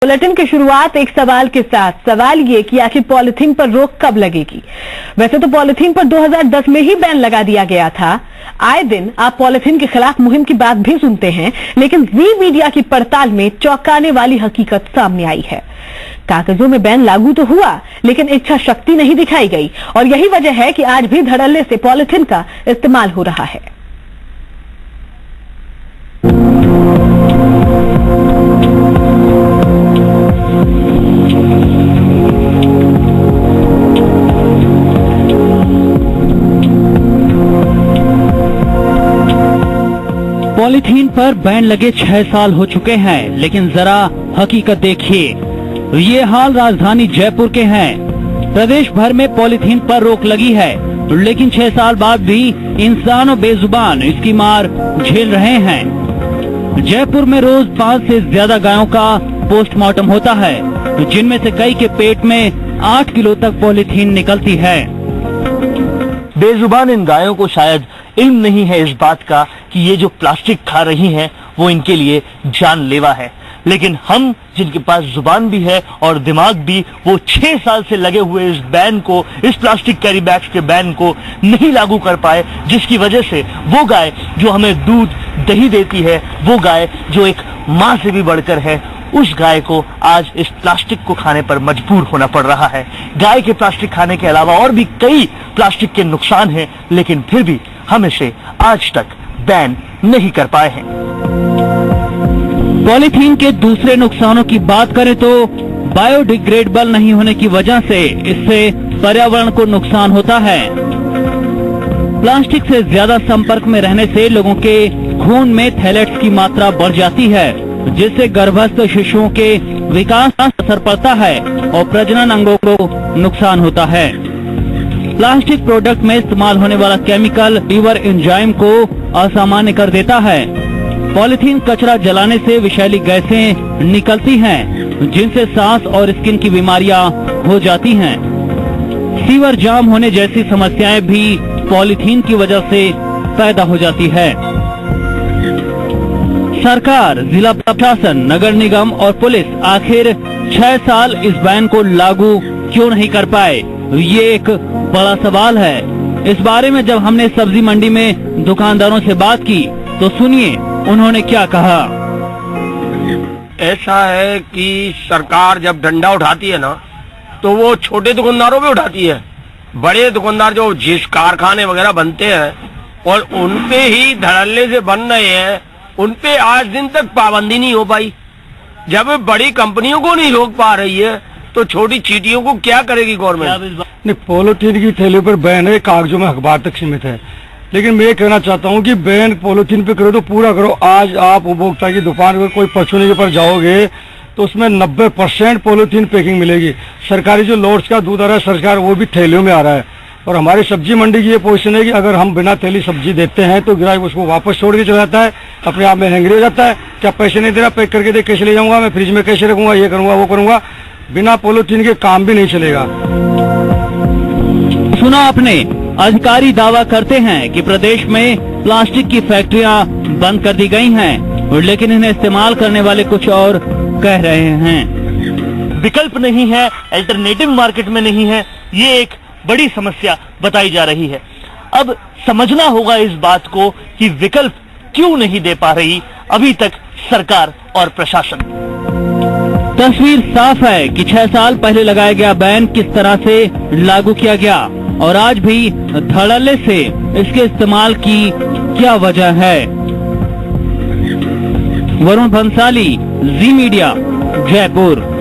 Bulletin की शुरुआत एक सवाल के साथ। सवाल ये कि आखिर पॉलिथीन पर रोक कब लगेगी। वैसे तो पॉलिथीन पर 2010 में ही बैन लगा दिया गया था। आए दिन आप पॉलिथीन के खिलाफ मुहिम की बात भी सुनते हैं, लेकिन जी मीडिया की पड़ताल में चौंकाने वाली हकीकत सामने आई है। कागजों में बैन लागू तो हुआ, लेकिन इच्छा शक्ति नहीं दिखाई गई, और यही वजह है कि आज भी धड़ल्ले से पॉलिथीन का इस्तेमाल हो रहा है। पॉलीथीन पर बैन लगे 6 साल हो चुके हैं, लेकिन जरा हकीकत देखिए। ये हाल राजधानी जयपुर के हैं। प्रदेश भर में पॉलीथीन पर रोक लगी है, लेकिन 6 साल बाद भी इंसान और बेजुबान इसकी मार झेल रहे हैं। जयपुर में रोज 5 से ज्यादा गायों का पोस्टमार्टम होता है, जिनमें से कई के पेट में 8 किलो तक पॉलीथीन निकलती है। बेजुबान इन गायों को शायद इल्म नहीं है इस बात का कि ये जो प्लास्टिक खा रही हैं वो इनके लिए जानलेवा है, लेकिन हम जिनके पास जुबान भी है और दिमाग भी, वो 6 साल से लगे हुए इस बैन को, इस प्लास्टिक कैरी बैग्स के बैन को नहीं लागू कर पाए, जिसकी वजह से वो गाय जो हमें दूध दही देती है, वो गाय जो एक माँ से भी बढ़कर है, उस गाय को आज इस प्लास्टिक को खाने पर मजबूर होना पड़ रहा है। गाय के प्लास्टिक खाने के अलावा और भी कई प्लास्टिक के नुकसान हैं, लेकिन फिर भी हम इसे आज तक बैन नहीं कर पाए हैं। पॉलीथीन के दूसरे नुकसानों की बात करें तो बायोडिग्रेडेबल नहीं होने की वजह से इससे पर्यावरण को नुकसान होता है। प्लास्टिक से ज्यादा संपर्क में रहने से लोगों के खून में थैलेट्स की मात्रा बढ़ जाती है, जिससे गर्भस्थ शिशुओं के विकास पर असर पड़ता है और प्रजनन अंगों को नुकसान होता है। प्लास्टिक प्रोडक्ट में इस्तेमाल होने वाला केमिकल लीवर एंजाइम को असामान्य कर देता है। पॉलीथीन कचरा जलाने से विषैली गैसें निकलती हैं, जिनसे सांस और स्किन की बीमारियां हो जाती हैं। सीवर जाम होने जैसी समस्याएं भी पॉलीथीन की वजह से पैदा हो जाती है। सरकार, जिला प्रशासन, नगर निगम और पुलिस आखिर 6 साल इस बैन को लागू क्यों नहीं कर पाए, ये एक बड़ा सवाल है। इस बारे में जब हमने सब्जी मंडी में दुकानदारों से बात की तो सुनिए उन्होंने क्या कहा। ऐसा है कि सरकार जब डंडा उठाती है ना, तो वो छोटे दुकानदारों पे उठाती है। बड़े दुकानदार जो जिस कारखाने वगैरह बनते हैं और उनपे ही धड़ल्ले से बन रहे हैं, उनपे आज दिन तक पाबंदी नहीं हो पाई। जब बड़ी कंपनियों को नहीं रोक पा रही है तो छोटी चीटियों को क्या करेगी गवर्नमेंट? नहीं, पॉलीथीन की थैली पर बैन है, कागजों में अखबार तक सीमित है। लेकिन मैं ये कहना चाहता हूँ कि बैन पॉलीथीन पे करो तो पूरा करो। आज आप उपभोक्ता की दुकान पर कोई परचूनी के पर जाओगे तो उसमें 90% पॉलीथीन पैकिंग मिलेगी। सरकारी जो लॉट्स का दूध आ रहा है सरकार, वो भी थैलियों में आ रहा है। और हमारी सब्जी मंडी की ये पोजीशन है कि अगर हम बिना थैली सब्जी देते हैं तो ग्राहक उसको वापस छोड़ के चला जाता है, अपने आप में हैंगरी हो जाता है। क्या पैसे नहीं दे रहा, पैक करके दे, कैसे ले जाऊंगा मैं, फ्रिज में कैसे रखूंगा, ये करूंगा वो करूंगा। बिना पॉलीथीन के काम भी नहीं चलेगा। सुना आपने, अधिकारी दावा करते हैं कि प्रदेश में प्लास्टिक की फैक्ट्रियां बंद कर दी गई हैं, लेकिन इन्हें इस्तेमाल करने वाले कुछ और कह रहे हैं। विकल्प नहीं है, अल्टरनेटिव मार्केट में नहीं है, ये एक बड़ी समस्या बताई जा रही है। अब समझना होगा इस बात को कि विकल्प क्यों नहीं दे पा रही अभी तक सरकार और प्रशासन। तस्वीर साफ है कि 6 साल पहले लगाया गया बैन किस तरह से लागू किया गया और आज भी धड़ल्ले से इसके इस्तेमाल की क्या वजह है। वरुण भंसाली, जी मीडिया, जयपुर।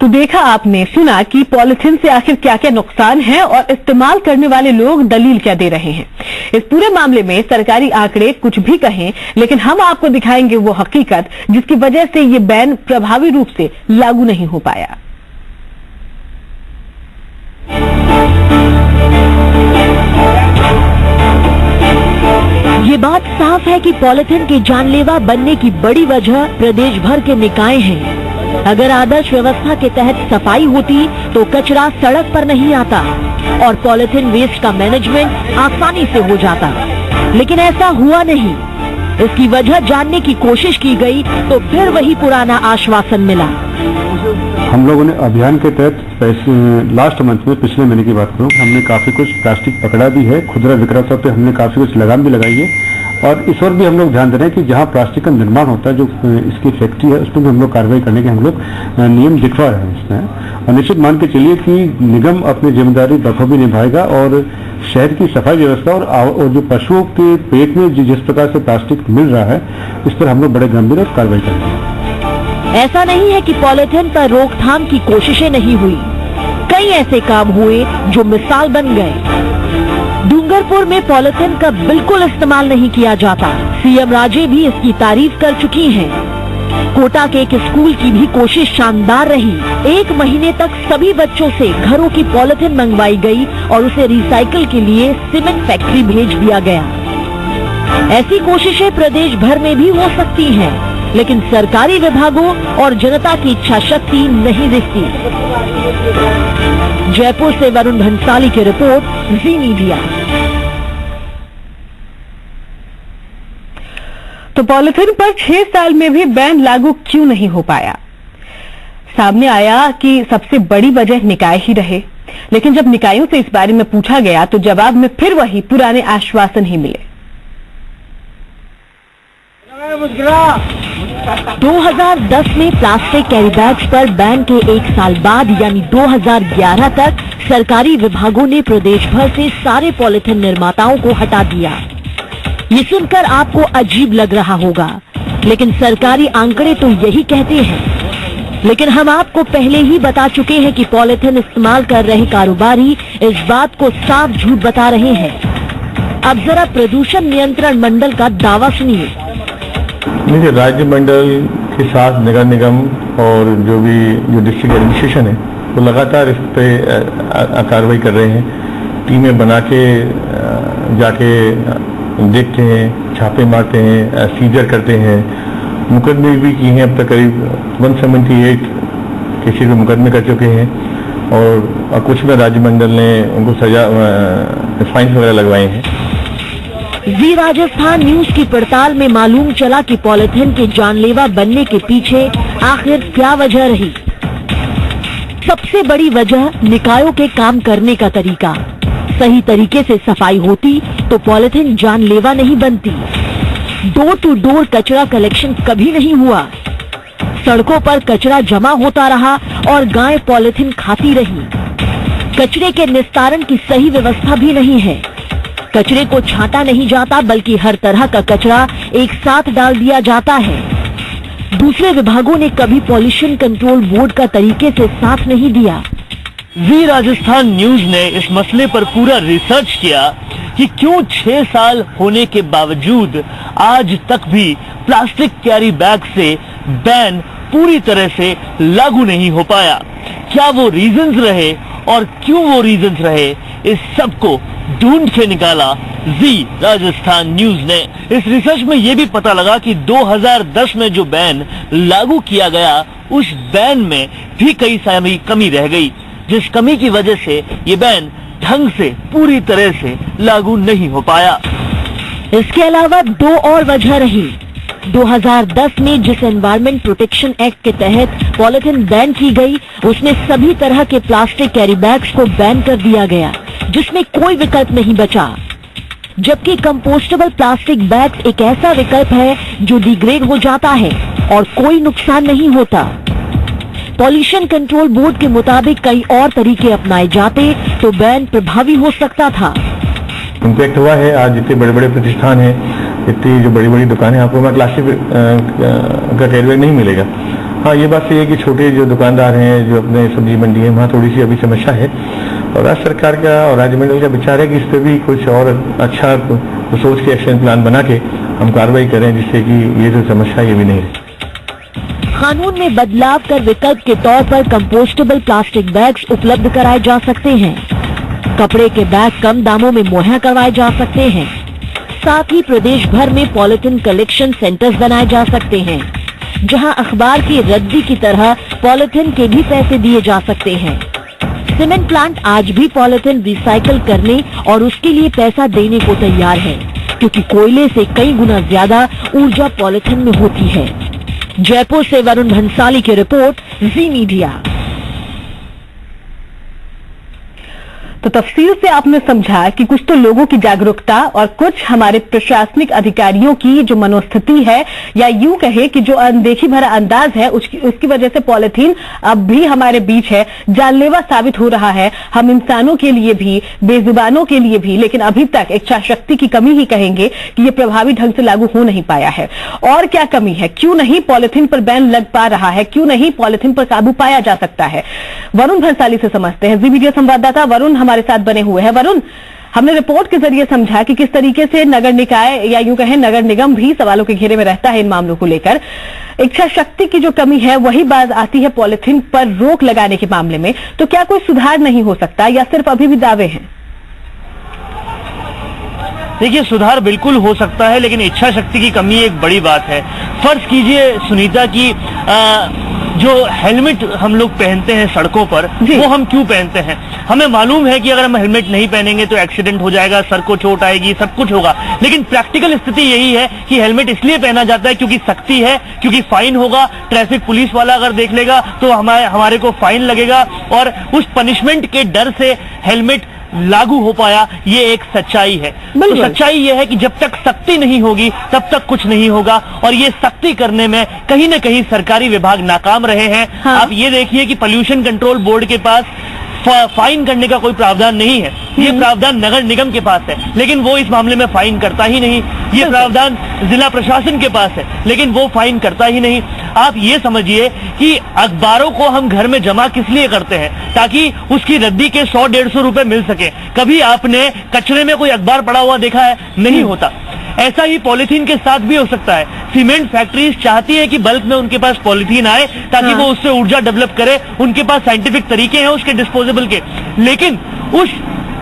तो देखा आपने, सुना कि पॉलिथीन से आखिर क्या क्या नुकसान है और इस्तेमाल करने वाले लोग दलील क्या दे रहे हैं। इस पूरे मामले में सरकारी आंकड़े कुछ भी कहें, लेकिन हम आपको दिखाएंगे वो हकीकत जिसकी वजह से ये बैन प्रभावी रूप से लागू नहीं हो पाया। ये बात साफ है कि पॉलिथीन के जानलेवा बनने की बड़ी वजह प्रदेश भर के निकाय हैं। अगर आदर्श व्यवस्था के तहत सफाई होती तो कचरा सड़क पर नहीं आता और पॉलिथीन वेस्ट का मैनेजमेंट आसानी से हो जाता, लेकिन ऐसा हुआ नहीं। इसकी वजह जानने की कोशिश की गई तो फिर वही पुराना आश्वासन मिला। हम लोगों ने अभियान के तहत लास्ट मंथ में, पिछले महीने की बात करूं, हमने काफी कुछ प्लास्टिक पकड़ा भी है। खुदरा विक्रेताओं पे हमने काफी कुछ लगाम भी लगाई है और इस ओर भी हम लोग ध्यान दे रहे हैं कि जहां प्लास्टिक का निर्माण होता है, जो इसकी फैक्ट्री है, उस पर भी हम लोग कार्रवाई करने के हम लोग नियम दिखवा रहे हैं इसमें। और निश्चित मान के चलिए कि निगम अपनी जिम्मेदारी बखूबी निभाएगा और शहर की सफाई व्यवस्था और जो पशुओं के पेट में जिस प्रकार से प्लास्टिक मिल रहा है, इस पर हम लोग बड़े गंभीर और कार्रवाई करेंगे। ऐसा नहीं है कि पॉलिथीन पर रोकथाम की कोशिशें नहीं हुई, कई ऐसे काम हुए जो मिसाल बन गए। डूंगरपुर में पॉलिथीन का बिल्कुल इस्तेमाल नहीं किया जाता, सीएम राजे भी इसकी तारीफ कर चुकी हैं। कोटा के एक स्कूल की भी कोशिश शानदार रही। 1 महीने तक सभी बच्चों से घरों की पॉलिथीन मंगवाई गई और उसे रिसाइकिल के लिए सीमेंट फैक्ट्री भेज दिया गया। ऐसी कोशिशें प्रदेश भर में भी हो सकती हैं, लेकिन सरकारी विभागों और जनता की इच्छा शक्ति नहीं दिखती। जयपुर से वरुण भंसाली की रिपोर्ट, जी मीडिया। तो पॉलिथीन पर 6 साल में भी बैन लागू क्यों नहीं हो पाया? सामने आया कि सबसे बड़ी वजह निकाय ही रहे, लेकिन जब निकायों से इस बारे में पूछा गया तो जवाब में फिर वही पुराने आश्वासन ही मिले। 2010 में प्लास्टिक कैरी बैग्स पर बैन के 1 साल बाद यानी 2011 तक सरकारी विभागों ने प्रदेश भर से सारे पॉलिथीन निर्माताओं को हटा दिया। ये सुनकर आपको अजीब लग रहा होगा, लेकिन सरकारी आंकड़े तो यही कहते हैं। लेकिन हम आपको पहले ही बता चुके हैं कि पॉलिथीन इस्तेमाल कर रहे कारोबारी इस बात को साफ झूठ बता रहे हैं। अब जरा प्रदूषण नियंत्रण मंडल का दावा सुनिए। देखिए, राज्य मंडल के साथ नगर निगम और जो डिस्ट्रिक्ट एडमिनिस्ट्रेशन है वो लगातार इस पे कार्रवाई कर रहे हैं। टीमें बना के जाके देखते हैं, छापे मारते हैं, सीजर करते हैं, मुकदमे भी किए हैं। अब तक करीब 178 केसेस में मुकदमे कर चुके हैं और कुछ में राज्य मंडल ने उनको सजा फाइन वगैरह लगवाए हैं। जी राजस्थान न्यूज की पड़ताल में मालूम चला कि पॉलिथीन के जानलेवा बनने के पीछे आखिर क्या वजह रही। सबसे बड़ी वजह निकायों के काम करने का तरीका। सही तरीके से सफाई होती तो पॉलिथीन जानलेवा नहीं बनती। डोर टू डोर कचरा कलेक्शन कभी नहीं हुआ। सड़कों पर कचरा जमा होता रहा और गायें पॉलिथीन खाती रही। कचरे के निस्तारण की सही व्यवस्था भी नहीं है। कचरे को छांटा नहीं जाता, बल्कि हर तरह का कचरा एक साथ डाल दिया जाता है। दूसरे विभागों ने कभी पॉल्यूशन कंट्रोल बोर्ड का तरीके से साथ नहीं दिया। जी राजस्थान न्यूज ने इस मसले पर पूरा रिसर्च किया कि क्यों 6 साल होने के बावजूद आज तक भी प्लास्टिक कैरी बैग से बैन पूरी तरह से लागू नहीं हो पाया। क्या वो रीजंस रहे और क्यों वो रीजंस रहे, इस सब को ढूंढ के निकाला जी राजस्थान न्यूज ने। इस रिसर्च में ये भी पता लगा कि 2010 में जो बैन लागू किया गया, उस बैन में भी कई सारी कमी रह गई, जिस कमी की वजह से ये बैन ढंग से पूरी तरह से लागू नहीं हो पाया। इसके अलावा 2 और वजह रही। 2010 में जिस एनवायरमेंट प्रोटेक्शन एक्ट के तहत पॉलिथीन बैन की गई, उसमें सभी तरह के प्लास्टिक कैरी बैग्स को बैन कर दिया गया, जिसमें कोई विकल्प नहीं बचा। जबकि कंपोस्टेबल प्लास्टिक बैग्स एक ऐसा विकल्प है जो डिग्रेड हो जाता है और कोई नुकसान नहीं होता। पॉल्यूशन कंट्रोल बोर्ड के मुताबिक कई और तरीके अपनाए जाते तो बैन प्रभावी हो सकता था। इम्पैक्ट हुआ है। आज जितने बड़े बड़े प्रतिष्ठान हैं, इतनी जो बड़ी बड़ी दुकानें, आपको मैं प्लास्टिक का कैरी बैग नहीं मिलेगा। हाँ, ये बात सही है कि छोटे जो दुकानदार हैं, जो अपने सब्जी मंडी है, वहाँ थोड़ी सी अभी समस्या है और राज्य सरकार का और राज्य मंडल का विचार है कि इस पर भी कुछ और अच्छा सोच के एक्शन प्लान बना के हम कार्रवाई करें, जिससे कि ये जो समस्या ये भी नहीं रहे। कानून में बदलाव कर विकल्प के तौर पर कंपोस्टेबल प्लास्टिक बैग्स उपलब्ध कराए जा सकते हैं। कपड़े के बैग कम दामों में मुहैया करवाए जा सकते हैं। साथ ही प्रदेश भर में पॉलिथीन कलेक्शन सेंटर्स बनाए जा सकते हैं, जहां अखबार की रद्दी की तरह पॉलिथीन के भी पैसे दिए जा सकते हैं। सीमेंट प्लांट आज भी पॉलिथीन रिसाइकिल करने और उसके लिए पैसा देने को तैयार है। क्योंकि कोयले से कई गुना ज्यादा ऊर्जा पॉलिथीन में होती है। जयपुर से वरुण भंसाली की रिपोर्ट, जी मीडिया। तो तफसील से आपने समझा कि कुछ तो लोगों की जागरूकता और कुछ हमारे प्रशासनिक अधिकारियों की जो मनोस्थिति है, या यूं कहे कि जो अनदेखी भरा अंदाज है, उसकी वजह से पॉलिथीन अब भी हमारे बीच है, जानलेवा साबित हो रहा है, हम इंसानों के लिए भी, बेजुबानों के लिए भी। लेकिन अभी तक इच्छा शक्ति की कमी ही कहेंगे कि ये प्रभावी ढंग से लागू हो नहीं पाया है। और क्या कमी है, क्यों नहीं पॉलिथीन पर बैन लग पा रहा है, क्यों नहीं पॉलिथीन पर काबू पाया जा सकता है, वरुण भंसाली से समझते हैं। जी मीडिया संवाददाता वरुण हमारे साथ बने हुए हैं। वरुण, हमने रिपोर्ट के जरिए समझा कि किस तरीके से नगर निकाय या यूं कहें नगर निगम भी सवालों के घेरे में रहता है इन मामलों को लेकर। इच्छा शक्ति की जो कमी है वही बात आती है पॉलिथीन पर रोक लगाने के मामले में। तो क्या कोई सुधार नहीं हो सकता या सिर्फ अभी भी दावे हैं? देखिए, सुधार बिल्कुल हो सकता है, लेकिन इच्छा शक्ति की कमी एक बड़ी बात है। फर्ज कीजिए सुनीता की जो हेलमेट हम लोग पहनते हैं सड़कों पर, वो हम क्यों पहनते हैं? हमें मालूम है कि अगर हम हेलमेट नहीं पहनेंगे तो एक्सीडेंट हो जाएगा, सर को चोट आएगी, सब कुछ होगा। लेकिन प्रैक्टिकल स्थिति यही है कि हेलमेट इसलिए पहना जाता है क्योंकि सख्ती है, क्योंकि फाइन होगा। ट्रैफिक पुलिस वाला अगर देख लेगा तो हमारे को फाइन लगेगा, और उस पनिशमेंट के डर से हेलमेट लागू हो पाया, ये एक सच्चाई है। तो सच्चाई ये है कि जब तक सख्ती नहीं होगी तब तक कुछ नहीं होगा, और ये सख्ती करने में कहीं न कहीं सरकारी विभाग नाकाम रहे हैं। हाँ। आप ये देखिए कि पोल्यूशन कंट्रोल बोर्ड के पास फाइन करने का कोई प्रावधान नहीं है, ये प्रावधान नगर निगम के पास है, लेकिन वो इस मामले में फाइन करता ही नहीं। ये प्रावधान जिला प्रशासन के पास है, लेकिन वो फाइन करता ही नहीं। आप ये समझिए कि अखबारों को हम घर में जमा किस लिए करते हैं? ताकि उसकी रद्दी के 100-150 रुपए मिल सके। कभी आपने कचरे में कोई अखबार पड़ा हुआ देखा है? नहीं होता। ऐसा ही पॉलिथीन के साथ भी हो सकता है। सीमेंट फैक्ट्रीज चाहती है कि बल्क में उनके पास पॉलिथीन आए ताकि वो उससे ऊर्जा डेवलप करे। उनके पास साइंटिफिक तरीके हैं उसके डिस्पोजेबल के, लेकिन उस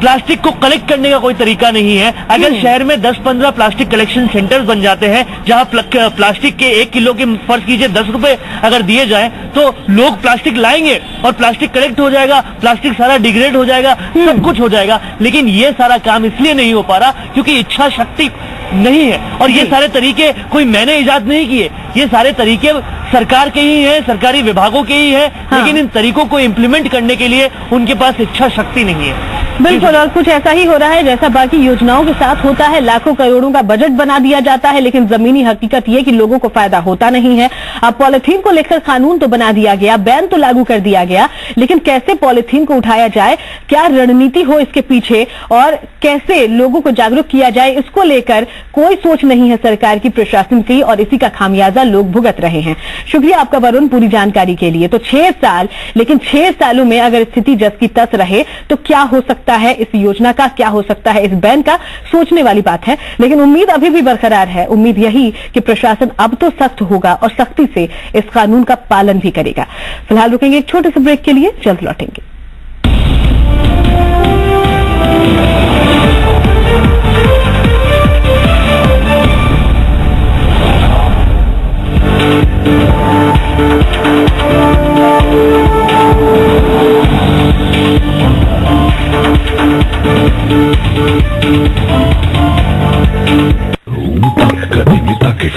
प्लास्टिक को कलेक्ट करने का कोई तरीका नहीं है। अगर शहर में 10-15 प्लास्टिक कलेक्शन सेंटर्स बन जाते हैं, जहां प्लास्टिक के 1 किलो के फर्ज कीजिए 10 रुपए अगर दिए जाएं, तो लोग प्लास्टिक लाएंगे और प्लास्टिक कलेक्ट हो जाएगा, प्लास्टिक सारा डिग्रेड हो जाएगा, सब कुछ हो जाएगा। लेकिन ये सारा काम इसलिए नहीं हो पा रहा क्योंकि इच्छा शक्ति नहीं है। और ये सारे तरीके कोई मैंने इजाद नहीं किए, ये सारे तरीके सरकार के ही हैं, सरकारी विभागों के ही हैं। हाँ। लेकिन इन तरीकों को इम्प्लीमेंट करने के लिए उनके पास इच्छा शक्ति नहीं है। बिल्कुल, और कुछ ऐसा ही हो रहा है जैसा बाकी योजनाओं के साथ होता है। लाखों करोड़ों का बजट बना दिया जाता है, लेकिन जमीनी हकीकत ये कि लोगों को फायदा होता नहीं है। अब पॉलिथीन को लेकर कानून तो बना दिया गया, बैन तो लागू कर दिया गया, लेकिन कैसे पॉलिथीन को उठाया जाए, क्या रणनीति हो इसके पीछे, और कैसे लोगों को जागरूक किया जाए, इसको लेकर कोई सोच नहीं है सरकार की, प्रशासन की, और इसी का खामियाजा लोग भुगत रहे हैं। शुक्रिया आपका वरुण पूरी जानकारी के लिए। तो 6 साल, लेकिन 6 सालों में अगर स्थिति जस की तस रहे तो क्या हो सकता है इस योजना का, क्या हो सकता है इस बैन का, सोचने वाली बात है। लेकिन उम्मीद अभी भी बरकरार है, उम्मीद यही कि प्रशासन अब तो सख्त होगा और सख्ती से इस कानून का पालन भी करेगा। फिलहाल रुकेंगे एक छोटे से ब्रेक के लिए, जल्द लौटेंगे।